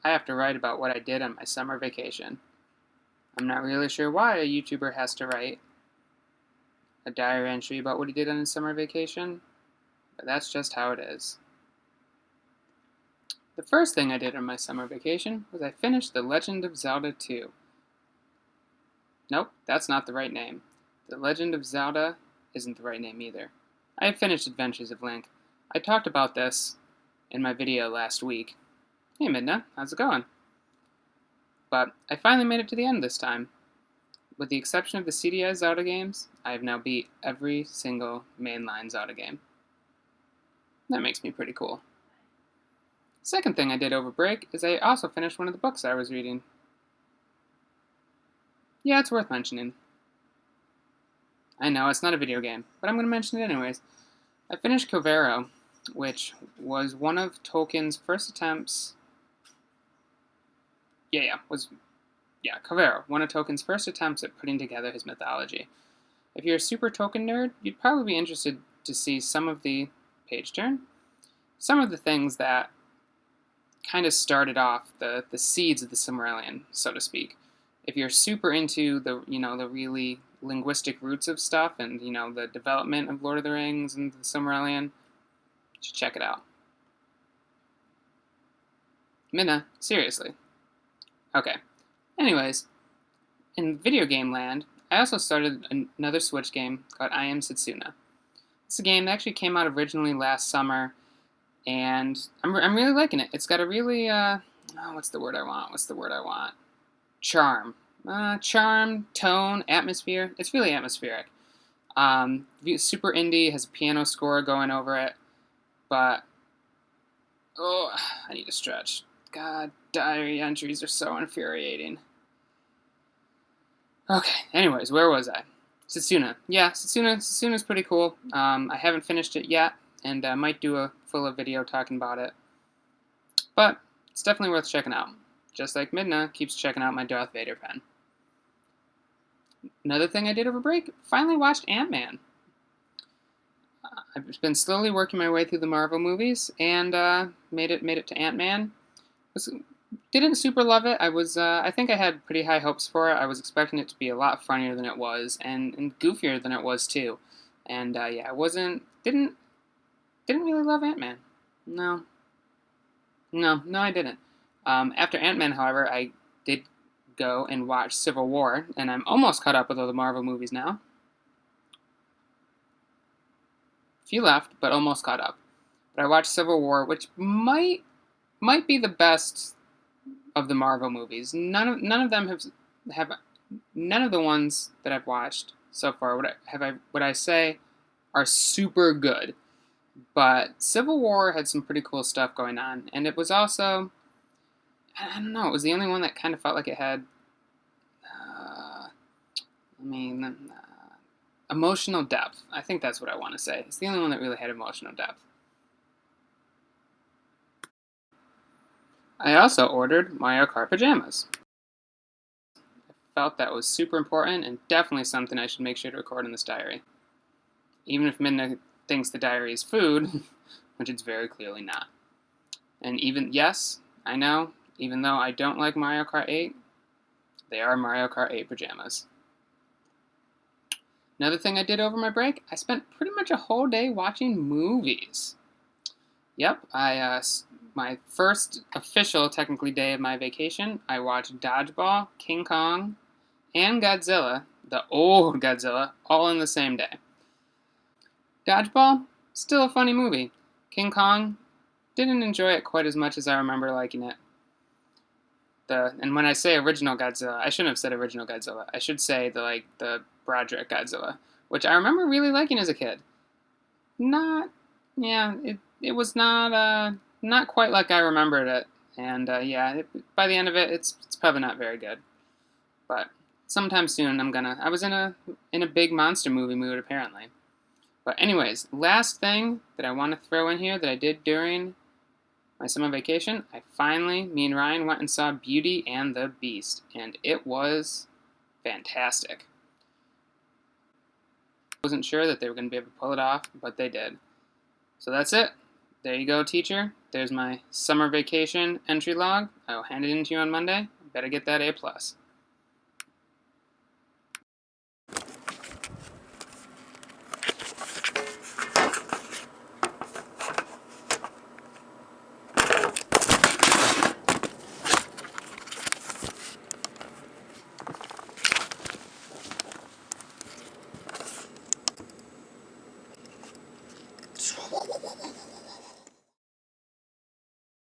I have to write about what I did on my summer vacation. I'm not really sure why a YouTuber has to write a diary entry about what he did on his summer vacation, but that's just how it is. The first thing I did on my summer vacation was I finished The Legend of Zelda 2. Nope, that's not the right name. The Legend of Zelda isn't the right name either. I have finished Adventures of Link. I talked about this in my video last week. Hey Midna, how's it going? But I finally made it to the end this time. With the exception of the CDI Zelda games, I have now beat every single mainline Zelda game. That makes me pretty cool. Second thing I did over break is I also finished one of the books I was reading. Yeah, it's worth mentioning. I know, it's not a video game, but I'm going to mention it anyways. I finished Covero, which was one of Tolkien's first attempts... Covero, one of Tolkien's first attempts at putting together his mythology. If you're a super Tolkien nerd, you'd probably be interested to see some of the page turn, some of the things that kind of started off the seeds of the Silmarillion, so to speak. If you're super into the really linguistic roots of stuff and the development of Lord of the Rings and the Silmarillion, you should check it out. Minna, seriously. Okay. Anyways, in video game land, I also started another Switch game called I Am Setsuna. It's a game that actually came out originally last summer, and I'm really liking it. It's got a really what's the word I want? Charm, tone, atmosphere. It's really atmospheric. Super indie, has a piano score going over it, but I need to stretch. God, diary entries are so infuriating. Okay, anyways, where was I? Setsuna. Yeah, Setsuna's pretty cool. I haven't finished it yet, and I might do a full video talking about it. But it's definitely worth checking out. Just like Midna keeps checking out my Darth Vader pen. Another thing I did over break, finally watched Ant-Man. I've been slowly working my way through the Marvel movies, and made it to Ant-Man. Didn't super love it. I think I had pretty high hopes for it. I was expecting it to be a lot funnier than it was, and goofier than it was too. And I didn't really love Ant-Man. No, I didn't. After Ant-Man, however, I did go and watch Civil War, and I'm almost caught up with all the Marvel movies now. Few left, but almost caught up. But I watched Civil War, which might be the best of the Marvel movies. None of them have none of the ones that I've watched so far would I say are super good. But Civil War had some pretty cool stuff going on, and it was also, I don't know, it was the only one that kind of felt like it had emotional depth. I think that's what I want to say. It's the only one that really had emotional depth. I also ordered Mario Kart pajamas. I felt that was super important and definitely something I should make sure to record in this diary. Even if Midna thinks the diary is food, which it's very clearly not. And yes, I know, even though I don't like Mario Kart 8, they are Mario Kart 8 pajamas. Another thing I did over my break, I spent pretty much a whole day watching movies. Yep, my first official, technically, day of my vacation, I watched Dodgeball, King Kong, and Godzilla, the old Godzilla, all in the same day. Dodgeball, still a funny movie. King Kong, didn't enjoy it quite as much as I remember liking it. And when I say original Godzilla, I shouldn't have said original Godzilla. I should say the Broderick Godzilla, which I remember really liking as a kid. It was not quite like I remembered it, and by the end of it, it's probably not very good. But sometime soon, I was in a big monster movie mood apparently. But anyways, last thing that I want to throw in here that I did during my summer vacation, me and Ryan went and saw Beauty and the Beast, and it was fantastic. I wasn't sure that they were going to be able to pull it off, but they did. So that's it. There you go, teacher. there's my summer vacation entry log. I will hand it in to you on Monday. Better get that A+.